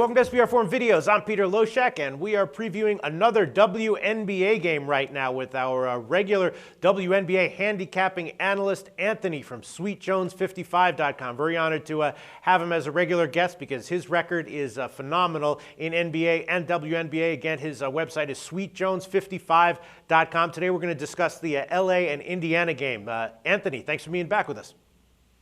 Welcome to SBR Forum Videos. I'm Peter Loshak, and we are previewing another WNBA game right now with our regular WNBA handicapping analyst, Anthony from SweetJones55.com. Very honored to have him as a regular guest because his record is phenomenal in NBA and WNBA. Again, his website is SweetJones55.com. Today we're going to discuss the LA and Indiana game. Anthony, thanks for being back with us.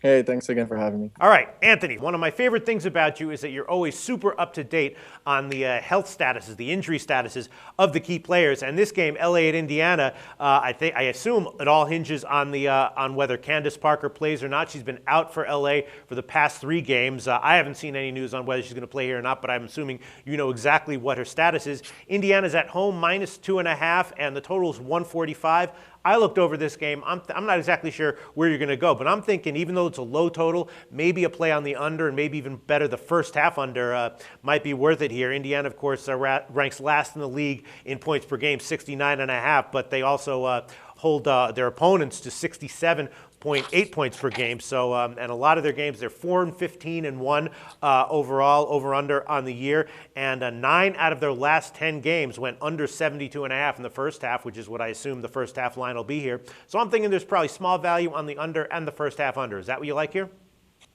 Hey, thanks again for having me. All right, Anthony, one of my favorite things about you is that you're always super up to date on the health statuses, the injury statuses of the key players. And this game, LA at Indiana, I assume it all hinges on on whether Candace Parker plays or not. She's been out for LA for the past 3 games. I haven't seen any news on whether she's going to play here or not, but I'm assuming you know exactly what her status is. Indiana's at home, -2.5, and the total is 145. I looked over this game. I'm not exactly sure where you're going to go, but I'm thinking even though it's a low total, maybe a play on the under and maybe even better the first half under might be worth it here. Indiana, of course, ranks last in the league in points per game, 69.5, but they also hold their opponents to 67.8 points per game. So, and a lot of their games, they're 4-15-1 overall, over/under on the year, and 9 out of their last 10 games went under 72.5 in the first half, which is what I assume the first half line will be here. So I'm thinking there's probably small value on the under and the first half under. Is that what you like here?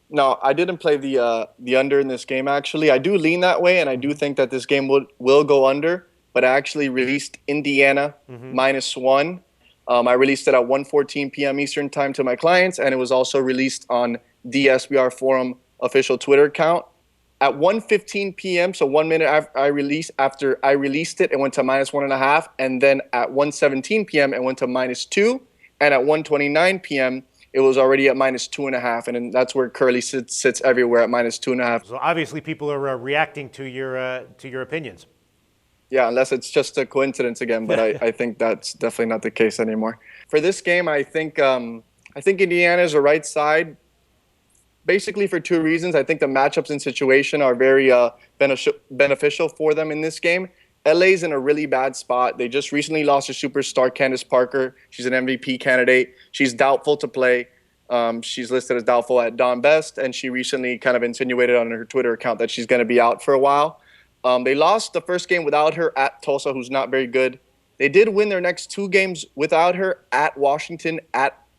No, I didn't play the under in this game, actually. I do lean that way, and I do think that this game will go under, but I actually released Indiana -1. I released it at 1:14 p.m. Eastern time to my clients, and it was also released on the SBR Forum official Twitter account. At 1:15 p.m., so 1 minute after I released it, it went to -1.5, and then at 1:17 p.m., it went to -2, and at 1:29 p.m., it was already at -2.5, and that's where Curly sits everywhere at -2.5. So obviously people are reacting to your opinions. Yeah, unless it's just a coincidence again, but I think that's definitely not the case anymore. For this game, I think Indiana is the right side, basically for 2 reasons. I think the matchups and situation are very beneficial for them in this game. LA's in a really bad spot. They just recently lost a superstar, Candace Parker. She's an MVP candidate. She's doubtful to play. She's listed as doubtful at Dawn Best, and she recently kind of insinuated on her Twitter account that she's going to be out for a while. They lost the first game without her at Tulsa, who's not very good. They did win their next 2 games without her at Washington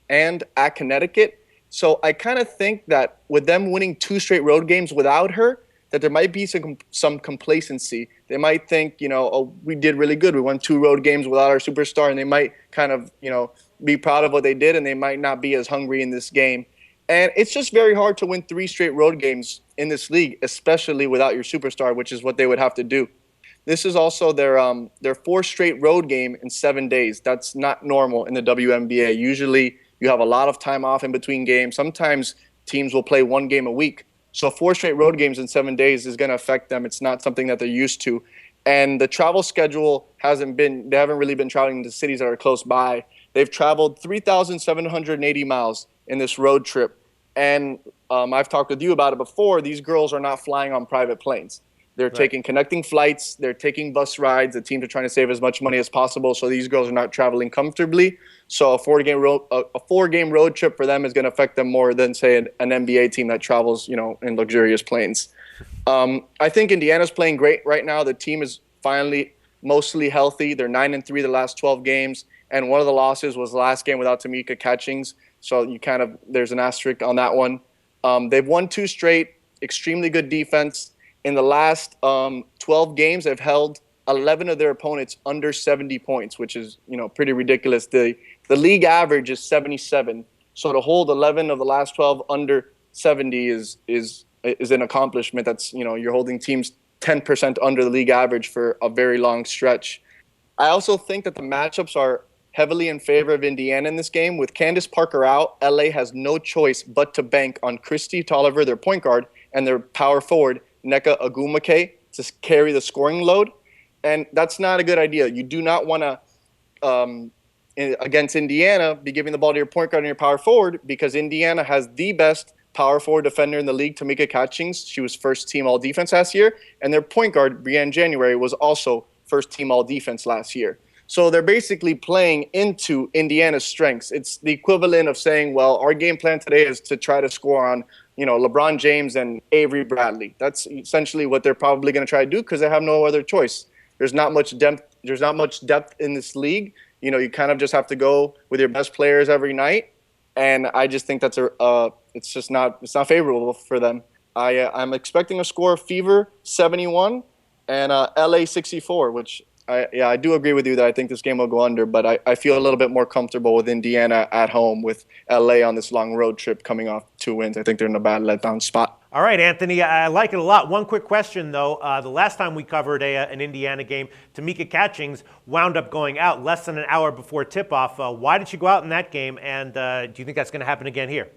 and at Connecticut. So I kind of think that with them winning 2 straight road games without her, that there might be some complacency. They might think, oh, we did really good. We won 2 road games without our superstar, and they might kind of, be proud of what they did, and they might not be as hungry in this game. And it's just very hard to win 3 straight road games in this league, especially without your superstar, which is what they would have to do. This is also their 4th straight road game in 7 days. That's not normal in the WNBA. Usually you have a lot of time off in between games. Sometimes teams will play 1 game a week. So 4 straight road games in 7 days is going to affect them. It's not something that they're used to. And the travel schedule they haven't really been traveling to cities that are close by. They've traveled 3,780 miles in this road trip. And I've talked with you about it before. These girls are not flying on private planes. They're taking connecting flights. They're taking bus rides. The teams are trying to save as much money as possible, so these girls are not traveling comfortably. So a 4-game road trip for them is going to affect them more than, say, an NBA team that travels, in luxurious planes. I think Indiana's playing great right now. The team is finally mostly healthy. They're 9-3 the last 12 games, and one of the losses was the last game without Tamika Catchings. So there's an asterisk on that one. They've won 2 straight, extremely good defense. In the last 12 games, they've held 11 of their opponents under 70 points, which is, pretty ridiculous. The league average is 77. So to hold 11 of the last 12 under 70 is an accomplishment. That's, you're holding teams 10% under the league average for a very long stretch. I also think that the matchups are heavily in favor of Indiana in this game. With Candace Parker out, LA has no choice but to bank on Kristi Tolliver, their point guard, and their power forward, Nneka Ogwumike, to carry the scoring load. And that's not a good idea. You do not want to, against Indiana, be giving the ball to your point guard and your power forward, because Indiana has the best power forward defender in the league, Tamika Catchings. She was first team all defense last year. And their point guard, Brianne January, was also first team all defense last year. So they're basically playing into Indiana's strengths. It's the equivalent of saying, well, our game plan today is to try to score on, LeBron James and Avery Bradley. That's essentially what they're probably going to try to do because they have no other choice. There's not much depth. There's not much depth in this league. You kind of just have to go with your best players every night. And I just think it's not favorable for them. I'm expecting a score of Fever 71 and LA 64, which I do agree with you that I think this game will go under, but I feel a little bit more comfortable with Indiana at home with LA on this long road trip coming off 2 wins. I think they're in a bad letdown spot. All right, Anthony, I like it a lot. One quick question, though. The last time we covered an Indiana game, Tamika Catchings wound up going out less than an hour before tip-off. Why did she go out in that game, and do you think that's going to happen again here?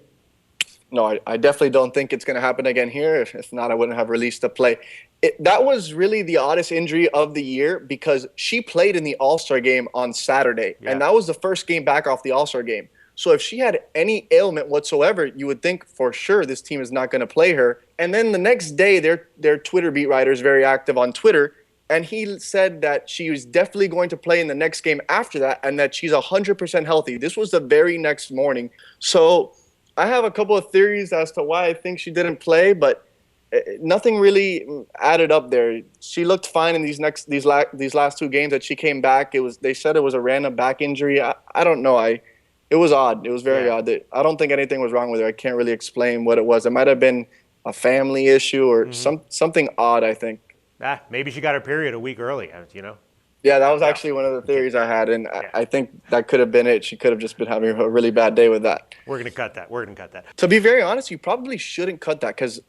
No, I definitely don't think it's going to happen again here. If not, I wouldn't have released the play. That was really the oddest injury of the year because she played in the All-Star game on Saturday, and that was the first game back off the All-Star game. So if she had any ailment whatsoever, you would think for sure this team is not going to play her. And then the next day, their Twitter beat writer is very active on Twitter, and he said that she was definitely going to play in the next game after that and that she's 100% healthy. This was the very next morning. So I have a couple of theories as to why I think she didn't play, but nothing really added up there. She looked fine in these last 2 games that she came back. They said it was a random back injury. I don't know. It was odd. It was very odd. I don't think anything was wrong with her. I can't really explain what it was. It might have been a family issue or something odd, I think. Maybe she got her period a week early, Yeah, that was actually one of the theories I had, and I think that could have been it. She could have just been having a really bad day with that. We're going to cut that. To be very honest, you probably shouldn't cut that because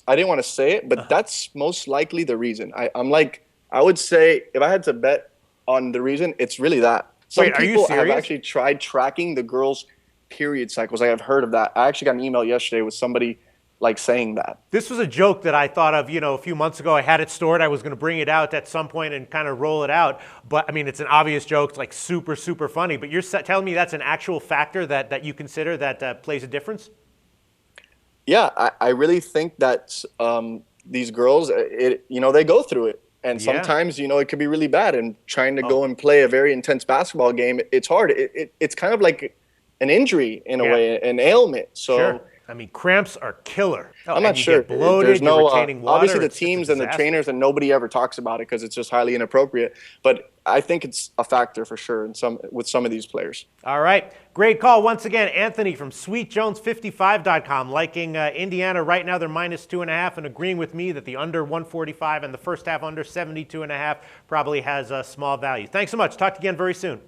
I didn't want to say it, but that's most likely the reason. I would say if I had to bet on the reason, it's really that. Some people have actually tried tracking the girls' period cycles. I have heard of that. I actually got an email yesterday with somebody saying that. This was a joke that I thought of, a few months ago. I had it stored. I was going to bring it out at some point and kind of roll it out. But, it's an obvious joke. It's super, super funny. But you're telling me that's an actual factor that you consider that plays a difference? Yeah, I really think that these girls, they go through it. And sometimes, it could be really bad. And trying to go and play a very intense basketball game, it's hard. It's kind of like an injury in a way, an ailment. So. Sure. Cramps are killer. I'm not sure. Get bloated, There's no, retaining water. obviously, the teams and the trainers and nobody ever talks about it because it's just highly inappropriate. But I think it's a factor for sure with some of these players. All right. Great call. Once again, Anthony from SweetJones55.com liking Indiana right now. They're -2.5 and agreeing with me that the under 145 and the first half under 72.5 probably has a small value. Thanks so much. Talk to you again very soon.